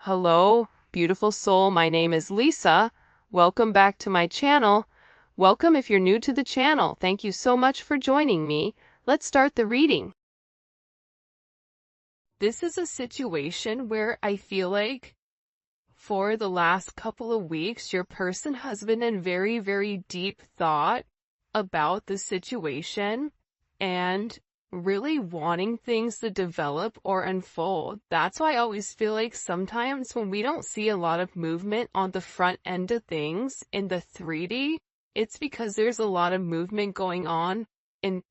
Hello, beautiful soul. My name is Lisa. Welcome back to my channel. Welcome if you're new to the channel. Thank you so much for joining me. Let's start the reading. This is a situation where I feel like for the last couple of weeks, your person has been in very, very deep thought about the situation and really wanting things to develop or unfold. That's why I always feel like sometimes when we don't see a lot of movement on the front end of things in the 3D, it's because there's a lot of movement going on in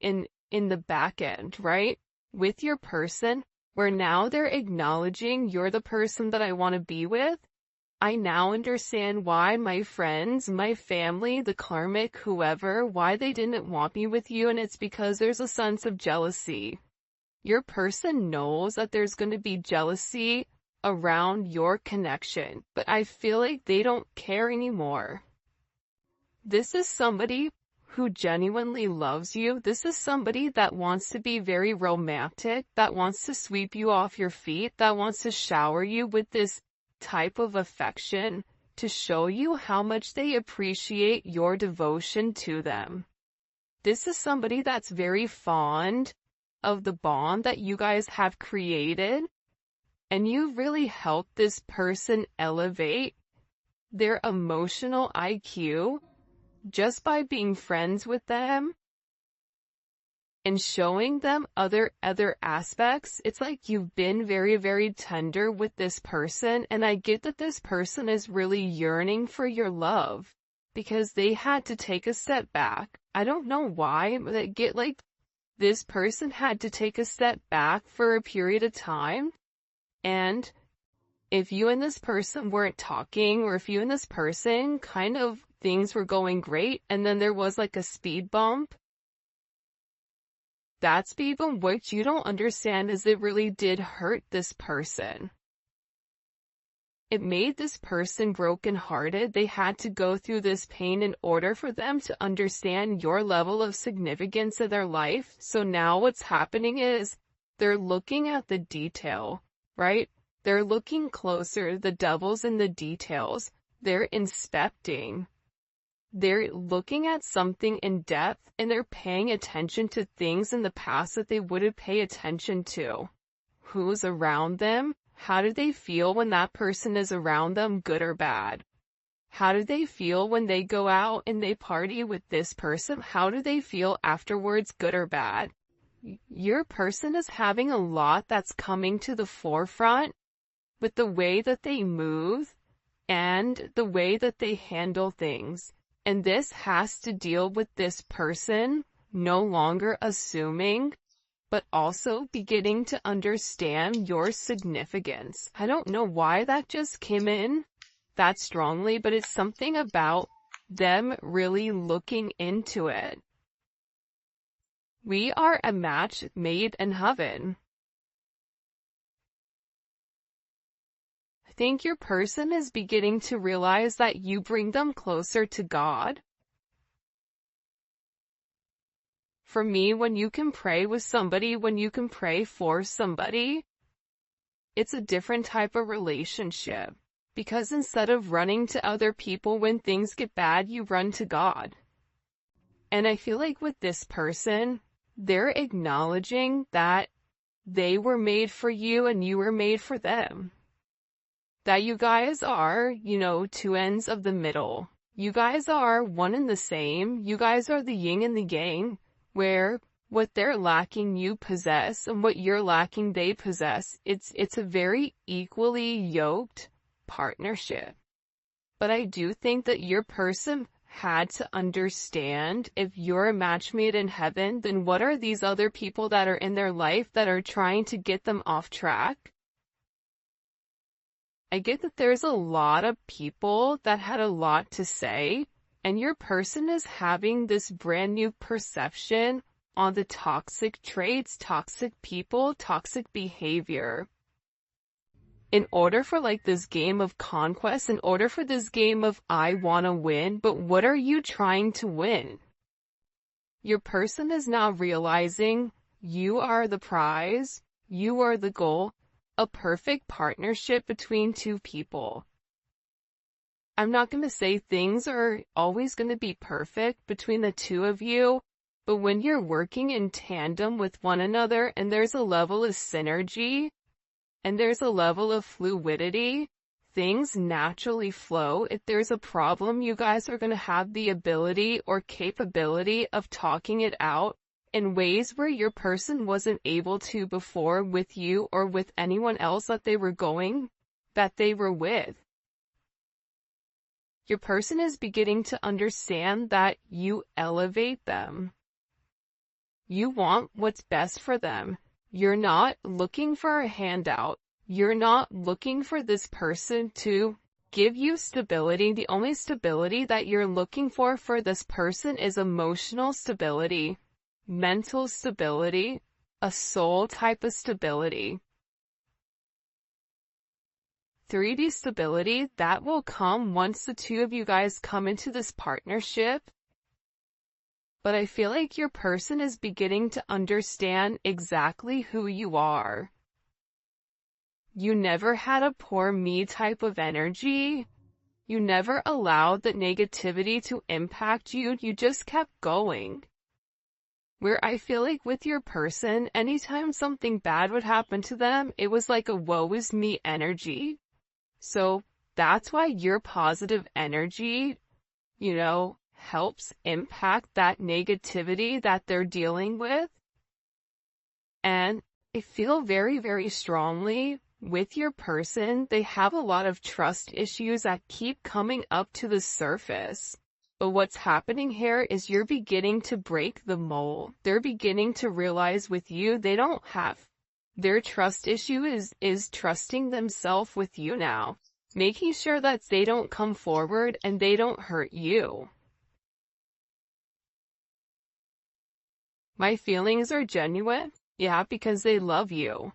the back end, right? With your person, where now they're acknowledging you're the person that I want to be with. I now understand why my friends, my family, the karmic, whoever, why they didn't want me with you, and it's because there's a sense of jealousy. Your person knows that there's going to be jealousy around your connection, but I feel like they don't care anymore. This is somebody who genuinely loves you. This is somebody that wants to be very romantic, that wants to sweep you off your feet, that wants to shower you with this type of affection to show you how much they appreciate your devotion to them. This is somebody that's very fond of the bond that you guys have created, and you really helped this person elevate their emotional IQ just by being friends with them and showing them other aspects. It's like you've been very, very tender with this person, and I get that this person is really yearning for your love because they had to take a step back. I don't know why, but I get like this person had to take a step back for a period of time, and if you and this person weren't talking, or if you and this person kind of things were going great and then there was like a speed bump, that speed bump, what you don't understand is it really did hurt this person. It made this person brokenhearted. They had to go through this pain in order for them to understand your level of significance in their life. So now what's happening is they're looking at the detail, right? They're looking closer. The devil's in the details. They're inspecting. They're looking at something in depth, and they're paying attention to things in the past that they wouldn't pay attention to. Who's around them? How do they feel when that person is around them, good or bad? How do they feel when they go out and they party with this person? How do they feel afterwards, good or bad? Your person is having a lot that's coming to the forefront with the way that they move and the way that they handle things. And this has to deal with this person no longer assuming, but also beginning to understand your significance. I don't know why that just came in that strongly, but it's something about them really looking into it. We are a match made in heaven. I think your person is beginning to realize that you bring them closer to God. For me, when you can pray with somebody, when you can pray for somebody, it's a different type of relationship. Because instead of running to other people when things get bad, you run to God. And I feel like with this person, they're acknowledging that they were made for you and you were made for them. That you guys are, two ends of the middle. You guys are one and the same. You guys are the yin and the yang, where what they're lacking you possess, and what you're lacking they possess. It's a very equally yoked partnership. But I do think that your person had to understand, if you're a match made in heaven, then what are these other people that are in their life that are trying to get them off track? I get that there's a lot of people that had a lot to say, and your person is having this brand new perception on the toxic traits, toxic people, toxic behavior. In order for this game of conquest, in order for this game of I wanna win, but what are you trying to win? Your person is now realizing you are the prize, you are the goal a perfect partnership between two people. I'm not going to say things are always going to be perfect between the two of you, but when you're working in tandem with one another and there's a level of synergy and there's a level of fluidity, things naturally flow. If there's a problem, you guys are going to have the ability or capability of talking it out in ways where your person wasn't able to before with you or with anyone else that they were with. Your person is beginning to understand that you elevate them. You want what's best for them. You're not looking for a handout. You're not looking for this person to give you stability. The only stability that you're looking for this person is emotional stability, mental stability, a soul type of stability. 3D stability, that will come once the two of you guys come into this partnership. But I feel like your person is beginning to understand exactly who you are. You never had a poor me type of energy. You never allowed the negativity to impact you. You just kept going. Where I feel like with your person, anytime something bad would happen to them, it was like a woe is me energy. So that's why your positive energy, helps impact that negativity that they're dealing with. And I feel very, very strongly with your person, they have a lot of trust issues that keep coming up to the surface. But what's happening here is you're beginning to break the mold. They're beginning to realize with you, they don't have. Their trust issue is trusting themselves with you now, making sure that they don't come forward and they don't hurt you. My feelings are genuine, yeah, because they love you.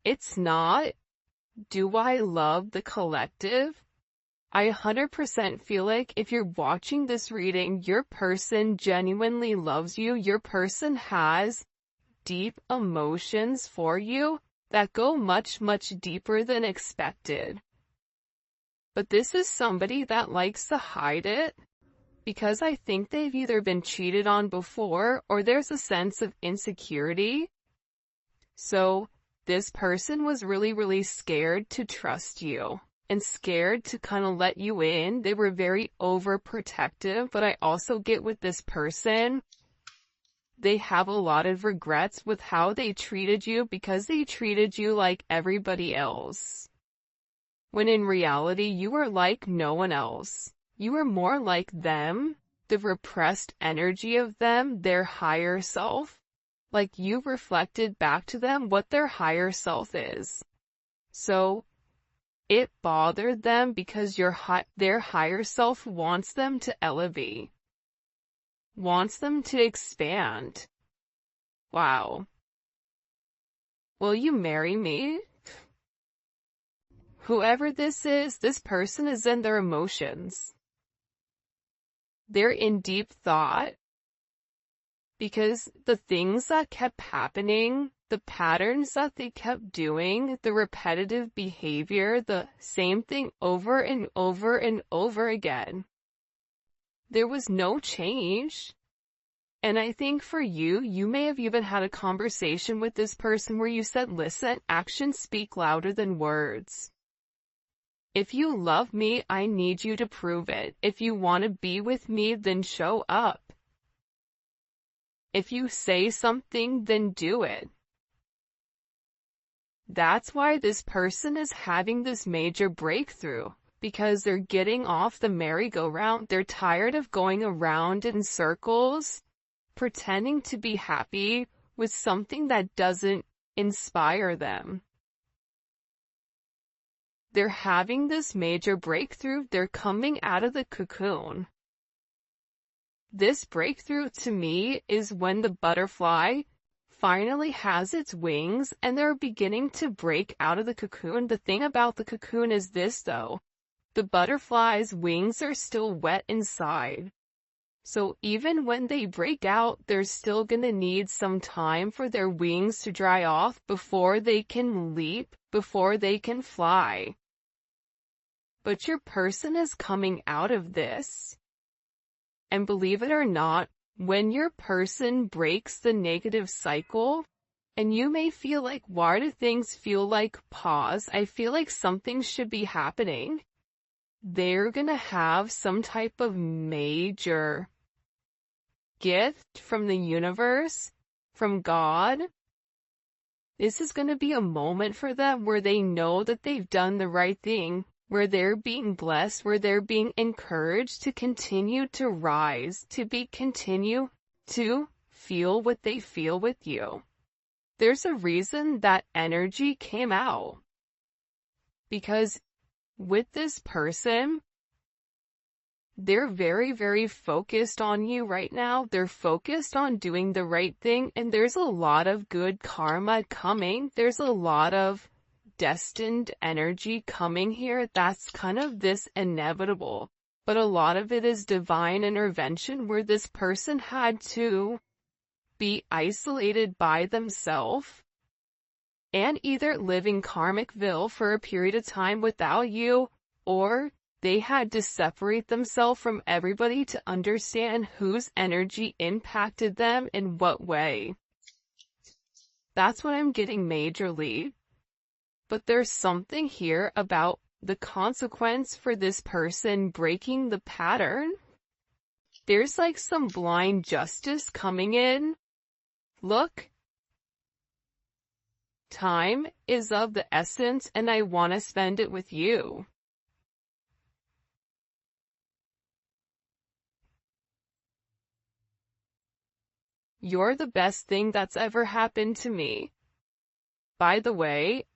It's not, do I love the collective? I 100% feel like if you're watching this reading, your person genuinely loves you. Your person has deep emotions for you that go much, much deeper than expected. But this is somebody that likes to hide it because I think they've either been cheated on before or there's a sense of insecurity. So this person was really, really scared to trust you and scared to kind of let you in. They were very overprotective, but I also get with this person, they have a lot of regrets with how they treated you because they treated you like everybody else. When in reality, you were like no one else. You were more like them, the repressed energy of them, their higher self. Like you reflected back to them what their higher self is. So it bothered them because their higher self wants them to elevate, wants them to expand. Wow. Will you marry me? Whoever this is, this person is in their emotions. They're in deep thought because the things that kept happening, the patterns that they kept doing, the repetitive behavior, the same thing over and over and over again. There was no change. And I think for you, you may have even had a conversation with this person where you said, listen, actions speak louder than words. If you love me, I need you to prove it. If you want to be with me, then show up. If you say something, then do it. That's why this person is having this major breakthrough, because they're getting off the merry-go-round. They're tired of going around in circles, pretending to be happy with something that doesn't inspire them. They're having this major breakthrough. They're coming out of the cocoon. This breakthrough to me is when the butterfly finally has its wings and they're beginning to break out of the cocoon. The thing about the cocoon is this though, the butterfly's wings are still wet inside. So even when they break out, they're still gonna need some time for their wings to dry off before they can leap, before they can fly. But your person is coming out of this. And believe it or not, when your person breaks the negative cycle, and you may feel like, why do things feel like pause? I feel like something should be happening. They're gonna have some type of major gift from the universe, from God. This is gonna be a moment for them where they know that they've done the right thing, where they're being blessed, where they're being encouraged to continue to rise, continue to feel what they feel with you. There's a reason that energy came out. Because with this person, they're very, very focused on you right now. They're focused on doing the right thing, and there's a lot of good karma coming. There's a lot of destined energy coming here. That's kind of this inevitable. But a lot of it is divine intervention where this person had to be isolated by themselves and either live in Karmicville for a period of time without you, or they had to separate themselves from everybody to understand whose energy impacted them in what way. That's what I'm getting majorly. But there's something here about the consequence for this person breaking the pattern. There's like some blind justice coming in. Look, time is of the essence and I want to spend it with you. You're the best thing that's ever happened to me. By the way,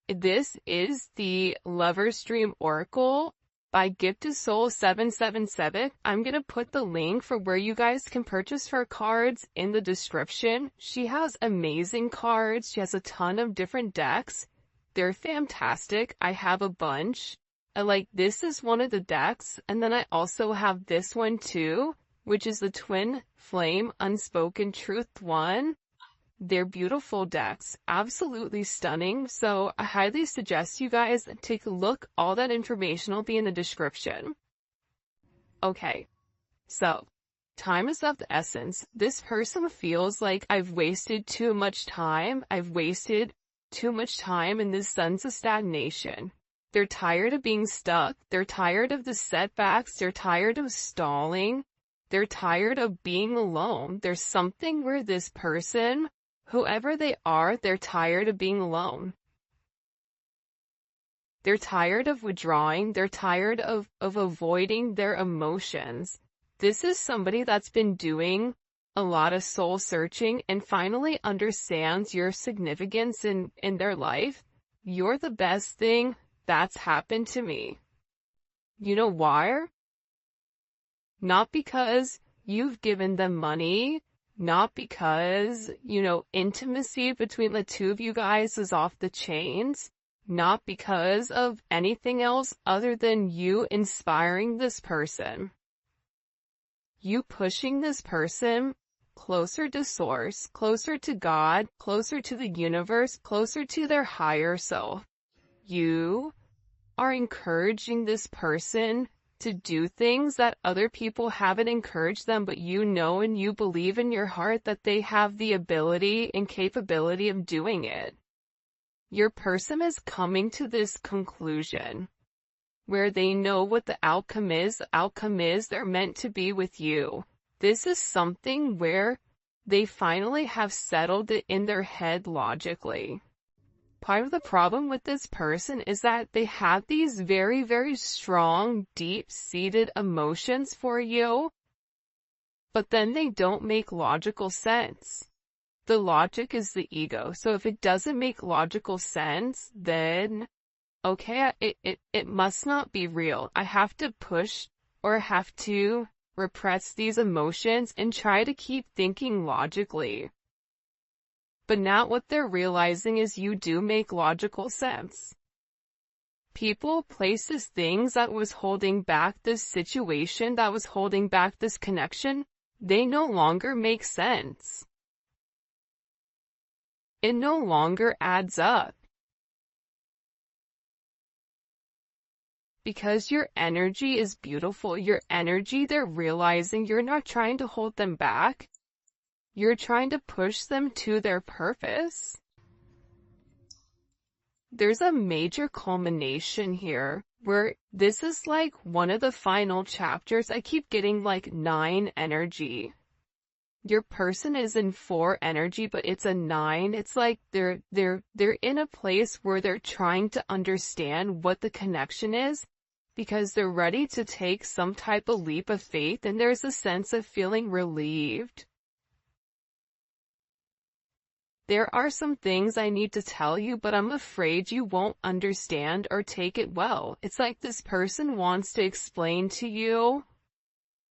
this is the Lover's Dream Oracle by Gift to Soul 777. I'm gonna put the link for where you guys can purchase her cards in the description. She has amazing cards. She has a ton of different decks. They're fantastic. I have a bunch. This is one of the decks, and then I also have this one too, which is the Twin Flame Unspoken Truth one. They're beautiful decks, absolutely stunning, so I highly suggest you guys take a look. All that information will be in the description. Okay, so, time is of the essence. This person feels like I've wasted too much time. I've wasted too much time in this sense of stagnation. They're tired of being stuck. They're tired of the setbacks. They're tired of stalling. They're tired of being alone. There's something where this person, whoever they are, they're tired of being alone. They're tired of withdrawing. They're tired of avoiding their emotions. This is somebody that's been doing a lot of soul searching and finally understands your significance in their life. You're the best thing that's happened to me. You know why? Not because you've given them money, not because, intimacy between the two of you guys is off the chains, not because of anything else other than you inspiring this person. You pushing this person closer to source, closer to God, closer to the universe, closer to their higher self. You are encouraging this person to do things that other people haven't encouraged them, but you know and you believe in your heart that they have the ability and capability of doing it. Your person is coming to this conclusion where they know what the outcome is. The outcome is they're meant to be with you. This is something where they finally have settled it in their head logically. Part of the problem with this person is that they have these very, very strong, deep-seated emotions for you, but then they don't make logical sense. The logic is the ego. So if it doesn't make logical sense, then, okay, it must not be real. I have to push or have to repress these emotions and try to keep thinking logically. But now what they're realizing is you do make logical sense. people, places, things that was holding back this situation, that was holding back this connection, they no longer make sense. It no longer adds up. Because your energy is beautiful, your energy, they're realizing you're not trying to hold them back. You're trying to push them to their purpose. There's a major culmination here, where this is like one of the final chapters. I keep getting like 9 energy. Your person is in 4 energy, but it's a 9. It's like they're in a place where they're trying to understand what the connection is, because they're ready to take some type of leap of faith, and there's a sense of feeling relieved. There are some things I need to tell you, but I'm afraid you won't understand or take it well. It's like this person wants to explain to you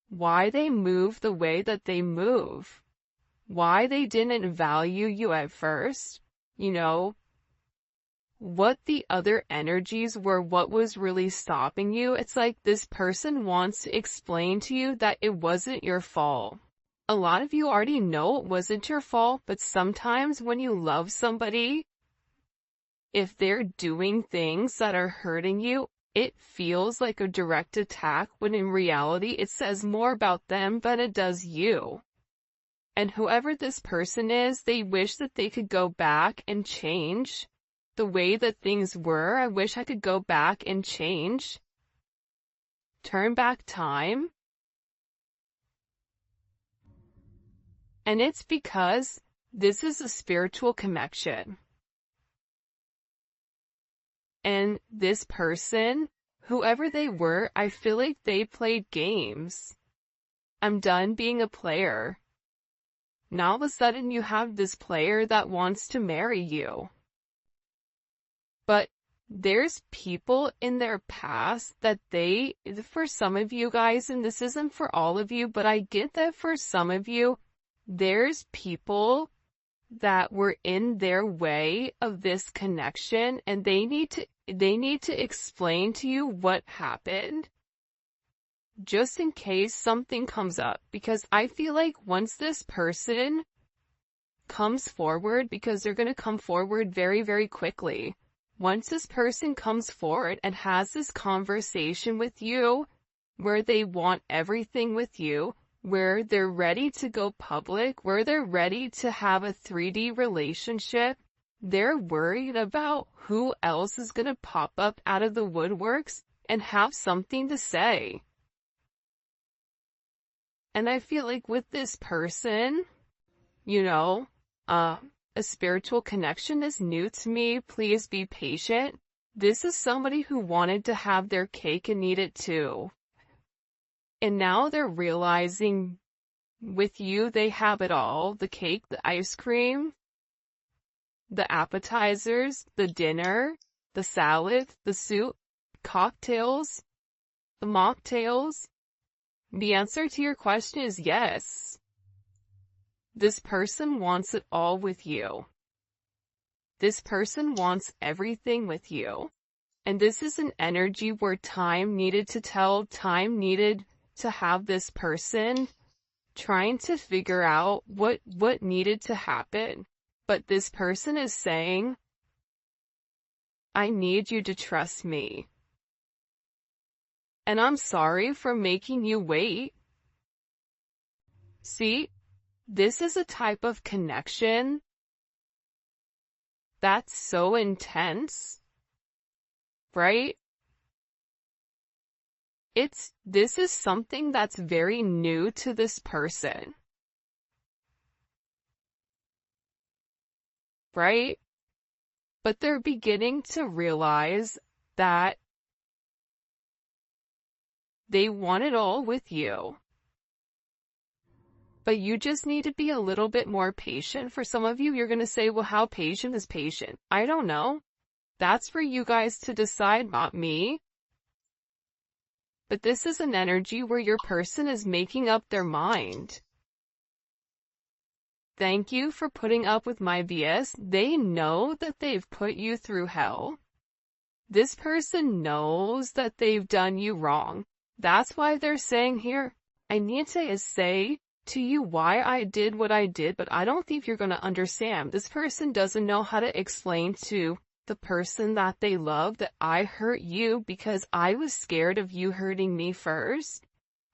why they move the way that they move, why they didn't value you at first, you know, what the other energies were, what was really stopping you. It's like this person wants to explain to you that it wasn't your fault. A lot of you already know it wasn't your fault, but sometimes when you love somebody, if they're doing things that are hurting you, it feels like a direct attack, when in reality it says more about them than it does you. And whoever this person is, they wish that they could go back and change the way that things were. I wish I could go back and change. Turn back time. And it's because this is a spiritual connection. And this person, whoever they were, I feel like they played games. I'm done being a player. Now all of a sudden you have this player that wants to marry you. But there's people in their past that for some of you guys, and this isn't for all of you, but I get that for some of you, there's people that were in their way of this connection, and they need to explain to you what happened, just in case something comes up. Because I feel like once this person comes forward, because they're going to come forward very, very quickly, once this person comes forward and has this conversation with you, where they want everything with you, where they're ready to go public, where they're ready to have a 3D relationship, they're worried about who else is going to pop up out of the woodworks and have something to say. And I feel like with this person, you know, a spiritual connection is new to me. Please be patient. This is somebody who wanted to have their cake and eat it too. And now they're realizing with you, they have it all. The cake, the ice cream, the appetizers, the dinner, the salad, the soup, cocktails, the mocktails. The answer to your question is yes. This person wants it all with you. This person wants everything with you. And this is an energy where time needed to tell, time needed to have this person trying to figure out what needed to happen. But this person is saying, I need you to trust me. And I'm sorry for making you wait. See, this is a type of connection that's so intense, right? This is something that's very new to this person, right? But they're beginning to realize that they want it all with you. But you just need to be a little bit more patient. For some of you, you're going to say, well, how patient is patient? I don't know. That's for you guys to decide, not me. But this is an energy where your person is making up their mind. Thank you for putting up with my BS. They know that they've put you through hell. This person knows that they've done you wrong. That's why they're saying here, I need to say to you why I did what I did, but I don't think you're going to understand. This person doesn't know how to explain to the person that they love that I hurt you because I was scared of you hurting me first.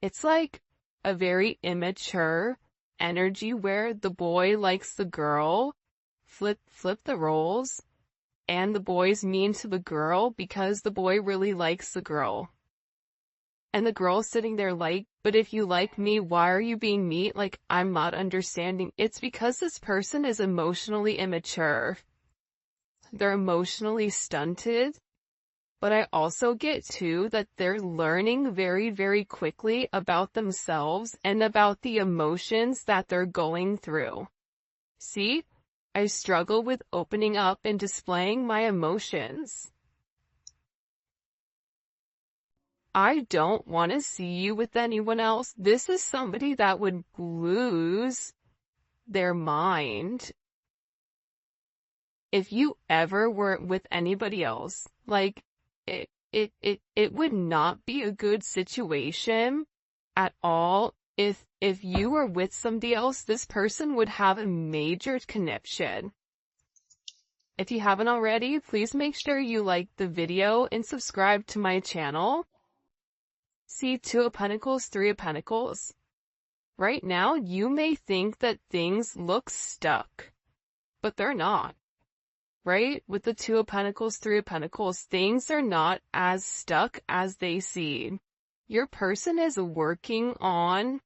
It's like a very immature energy where the boy likes the girl, flip the roles, and the boy's mean to the girl because the boy really likes the girl. And the girl's sitting there like, but if you like me, why are you being mean? Like, I'm not understanding. It's because this person is emotionally immature. They're emotionally stunted. But I also get too that they're learning very, very quickly about themselves and about the emotions that they're going through. See, I struggle with opening up and displaying my emotions. I don't want to see you with anyone else. This is somebody that would lose their mind if you ever were with anybody else. Like, it would not be a good situation at all. If you were with somebody else, this person would have a major connection. If you haven't already, please make sure you like the video and subscribe to my channel. See, Two of Pentacles, Three of Pentacles. Right now, you may think that things look stuck, but they're not. Right? With the Two of Pentacles, Three of Pentacles, things are not as stuck as they seem. Your person is working on,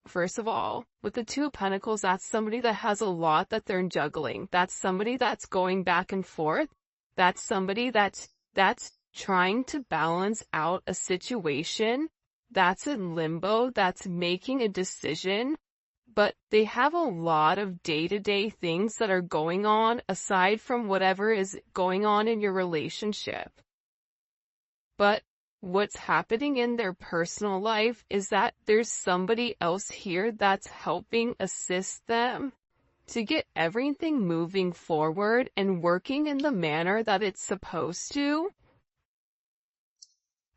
first of all, with the Two of Pentacles, that's somebody that has a lot that they're juggling. That's somebody that's going back and forth. That's somebody that's trying to balance out a situation that's in limbo, that's making a decision, but they have a lot of day-to-day things that are going on aside from whatever is going on in your relationship. But what's happening in their personal life is that there's somebody else here that's helping assist them to get everything moving forward and working in the manner that it's supposed to.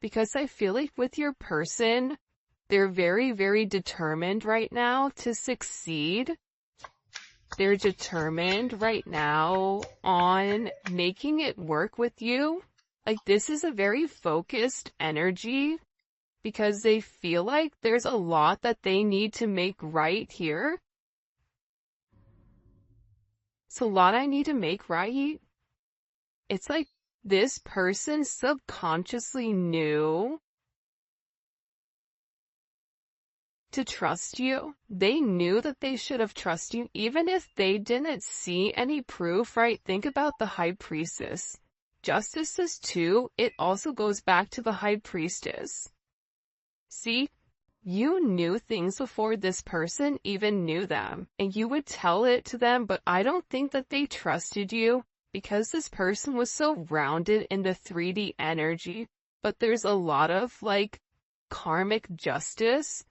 Because I feel like with your person, they're very, very determined right now to succeed. They're determined right now on making it work with you. Like, this is a very focused energy because they feel like there's a lot that they need to make right here. It's a lot I need to make right. It's like this person subconsciously knew to trust you. They knew that they should have trusted you, even if they didn't see any proof, right? Think about the High Priestess. Justices too, it also goes back to the High Priestess. See, you knew things before this person even knew them, and you would tell it to them, but I don't think that they trusted you. Because this person was so rounded in the 3D energy, but there's a lot of like karmic justice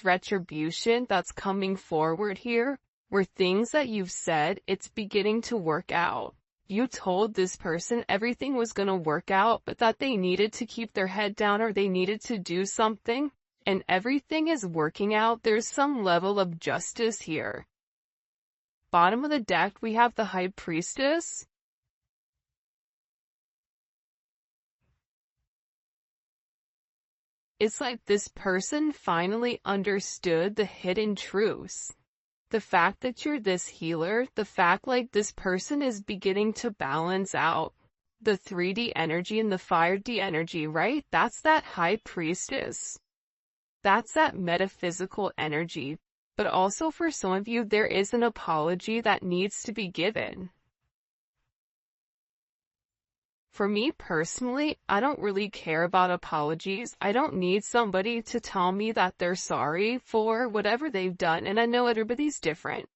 retribution that's coming forward here, where things that you've said, it's beginning to work out. You told this person everything was going to work out, but that they needed to keep their head down or they needed to do something, and everything is working out. There's some level of justice here. Bottom of the deck, we have the High Priestess. It's like this person finally understood the hidden truths. The fact that you're this healer, the fact like this person is beginning to balance out the 3D energy and the 5D energy, right? That's that High Priestess. That's that metaphysical energy. But also for some of you, there is an apology that needs to be given. For me personally, I don't really care about apologies. I don't need somebody to tell me that they're sorry for whatever they've done, and I know everybody's different.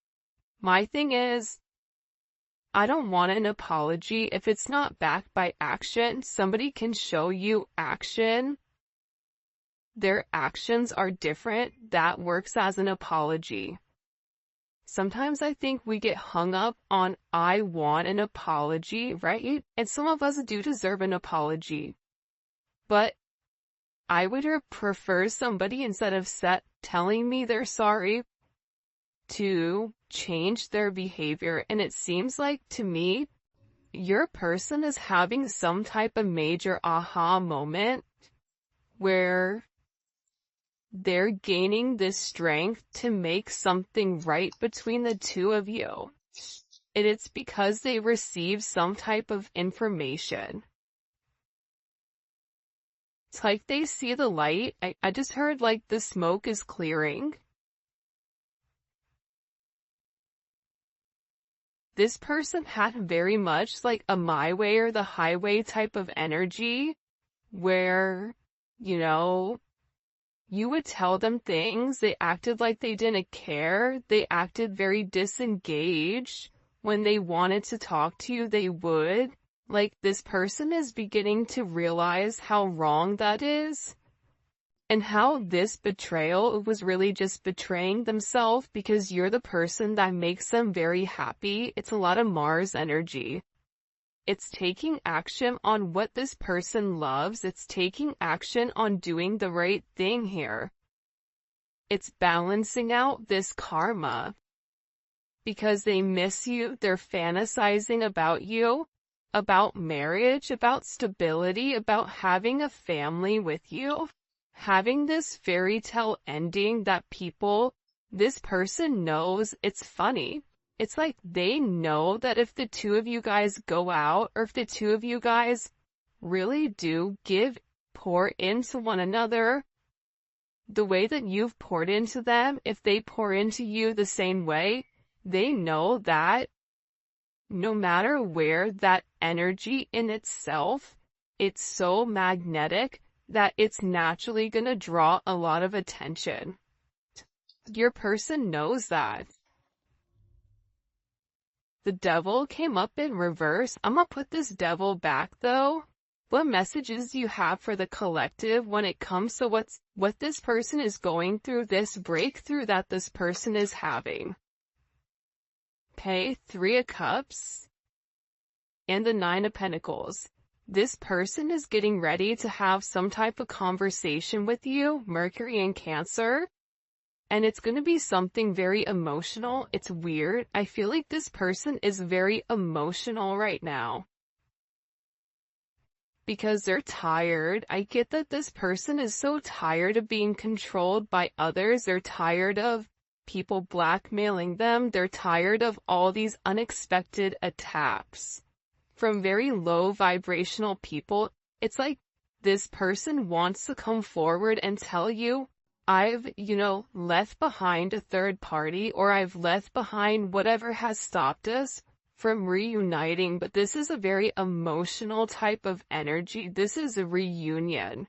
My thing is, I don't want an apology if it's not backed by action. Somebody can show you action. Their actions are different. That works as an apology. Sometimes I think we get hung up on, I want an apology, right? And some of us do deserve an apology. But I would prefer somebody, instead of telling me they're sorry, to change their behavior. And it seems like, to me, your person is having some type of major aha moment where they're gaining this strength to make something right between the two of you. And it's because they receive some type of information. It's like they see the light. I just heard like the smoke is clearing. This person had very much like a my way or the highway type of energy where, you know, you would tell them things, they acted like they didn't care, they acted very disengaged. When they wanted to talk to you, they would. Like, this person is beginning to realize how wrong that is, and how this betrayal was really just betraying themselves, because you're the person that makes them very happy. It's a lot of Mars energy. It's taking action on what this person loves. It's taking action on doing the right thing here. It's balancing out this karma. Because they miss you, they're fantasizing about you, about marriage, about stability, about having a family with you. Having this fairy tale ending that this person knows. It's funny. It's like they know that if the two of you guys go out, or if the two of you guys really do pour into one another, the way that you've poured into them, if they pour into you the same way, they know that no matter where, that energy in itself, it's so magnetic that it's naturally gonna draw a lot of attention. Your person knows that. The devil came up in reverse. I'm gonna put this devil back though. What messages do you have for the collective when it comes to what this person is going through, this breakthrough that this person is having? Okay, 3 of Cups and the 9 of Pentacles. This person is getting ready to have some type of conversation with you, Mercury in Cancer. And it's going to be something very emotional. It's weird. I feel like this person is very emotional right now. Because they're tired. I get that this person is so tired of being controlled by others. They're tired of people blackmailing them. They're tired of all these unexpected attacks from very low vibrational people. It's like this person wants to come forward and tell you, I've, left behind a third party, or I've left behind whatever has stopped us from reuniting. But this is a very emotional type of energy. This is a reunion.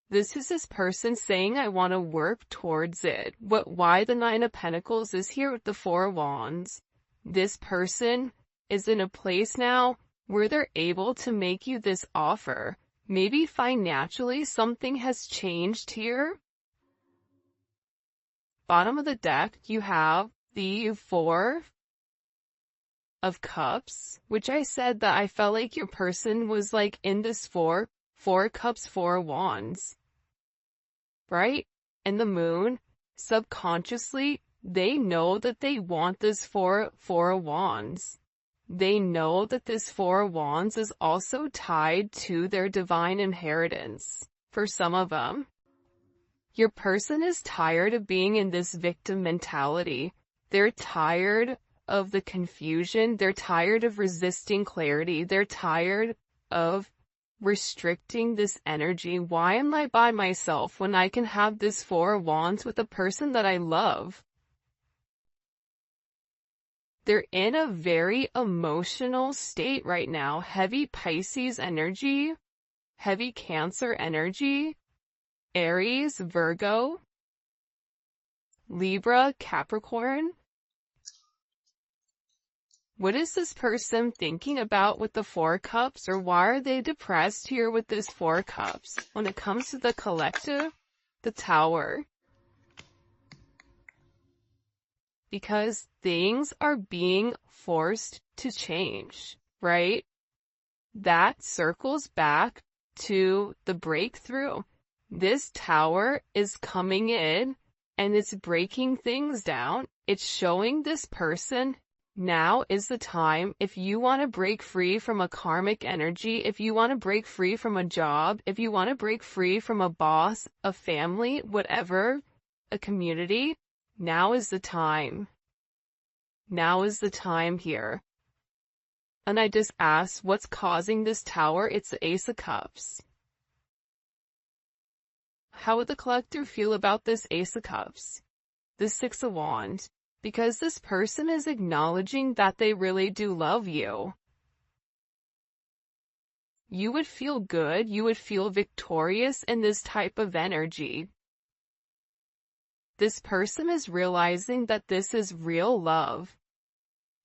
This is this person saying, I want to work towards it. Why the 9 of Pentacles is here with the 4 of Wands. This person is in a place now where they're able to make you this offer. Maybe financially something has changed here. Bottom of the deck, you have the 4 of Cups, which I said that I felt like your person was like in this 4 Cups, 4 Wands, right? And the Moon, subconsciously, they know that they want this 4 of Wands. They know that this 4 of Wands is also tied to their divine inheritance. For some of them, your person is tired of being in this victim mentality. They're tired of the confusion. They're tired of resisting clarity. They're tired of restricting this energy. Why am I by myself when I can have this 4 of Wands with a person that I love? They're in a very emotional state right now. Heavy Pisces energy, heavy Cancer energy, Aries, Virgo, Libra, Capricorn. What is this person thinking about with the 4 Cups, or why are they depressed here with this 4 Cups? When it comes to the collective, the Tower. because things are being forced to change, right? That circles back to the breakthrough. This tower is coming in and it's breaking things down. It's showing this person now is the time. If you want to break free from a karmic energy, if you want to break free from a job, if you want to break free from a boss, a family, whatever, a community, now is the time. Now is the time here. And I just asked, what's causing this tower? It's the Ace of Cups. How would the collector feel about this Ace of Cups? The Six of Wands. Because this person is acknowledging that they really do love you. You would feel good, you would feel victorious in this type of energy. This person is realizing that this is real love.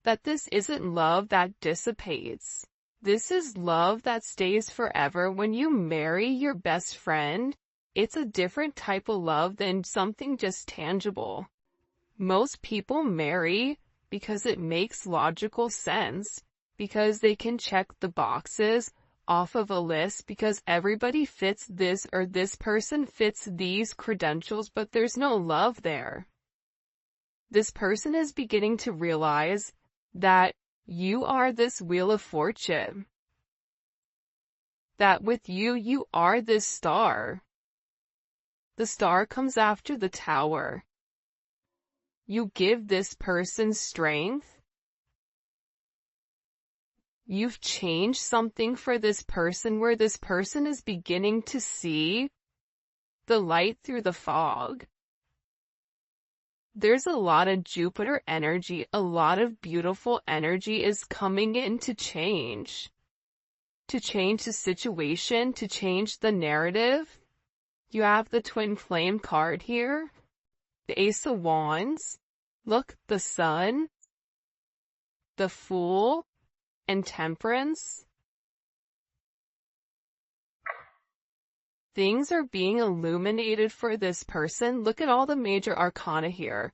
That this isn't love that dissipates. This is love that stays forever. When you marry your best friend, it's a different type of love than something just tangible. Most people marry because it makes logical sense, because they can check the boxes off of a list, because everybody fits this or this person fits these credentials, but there's no love there. This person is beginning to realize that you are this wheel of fortune. That with you, you are this star. The star comes after the tower. You give this person strength. You've changed something for this person where this person is beginning to see the light through the fog. There's a lot of Jupiter energy, a lot of beautiful energy is coming in to change the situation, to change the narrative. You have the Twin Flame card here, the Ace of Wands, look, the Sun, the Fool, and Temperance. Things are being illuminated for this person. Look at all the major arcana here.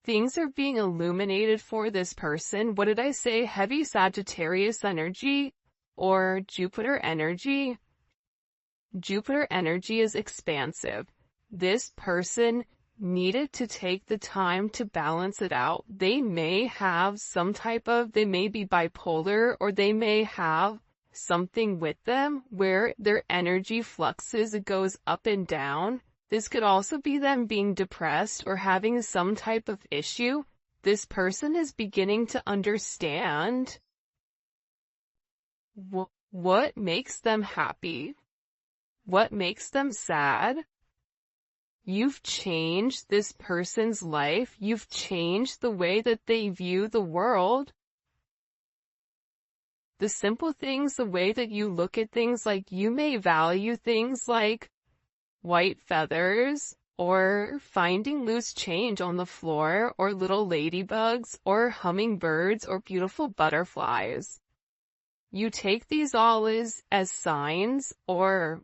Things are being illuminated for this person. What did I say? Heavy Sagittarius energy or Jupiter energy? Jupiter energy is expansive. This person needed to take the time to balance it out. They may have they may be bipolar, or they may have something with them where their energy fluxes, it goes up and down. This could also be them being depressed or having some type of issue. This person is beginning to understand what makes them happy, what makes them sad. You've changed this person's life. You've changed the way that they view the world. The simple things, the way that you look at things, like you may value things like white feathers, or finding loose change on the floor, or little ladybugs, or hummingbirds, or beautiful butterflies. You take these all as signs or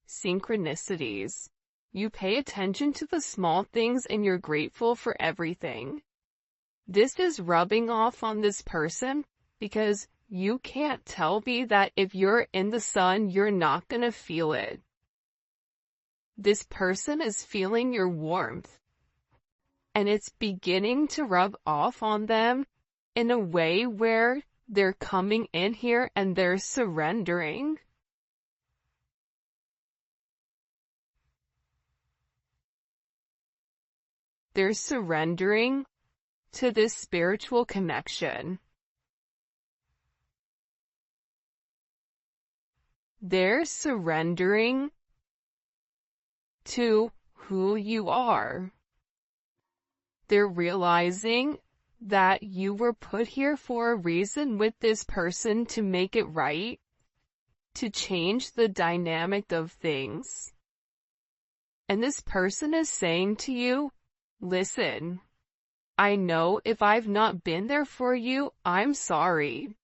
synchronicities. You pay attention to the small things and you're grateful for everything. This is rubbing off on this person because you can't tell me that if you're in the sun, you're not gonna feel it. This person is feeling your warmth, and it's beginning to rub off on them in a way where they're coming in here and they're surrendering. They're surrendering to this spiritual connection. They're surrendering to who you are. They're realizing that you were put here for a reason with this person to make it right, to change the dynamic of things. And this person is saying to you, listen, I know if I've not been there for you, I'm sorry.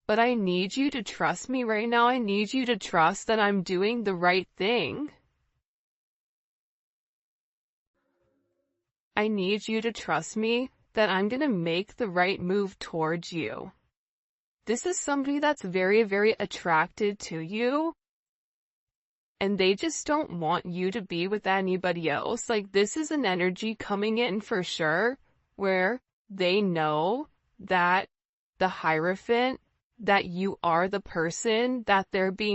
But I need you to trust me right now. I need you to trust that I'm doing the right thing. I need you to trust me that I'm gonna make the right move towards you. This is somebody that's very, very attracted to you, and they just don't want you to be with anybody else. Like, this is an energy coming in for sure, where they know that the Hierophant, that you are the person that they're being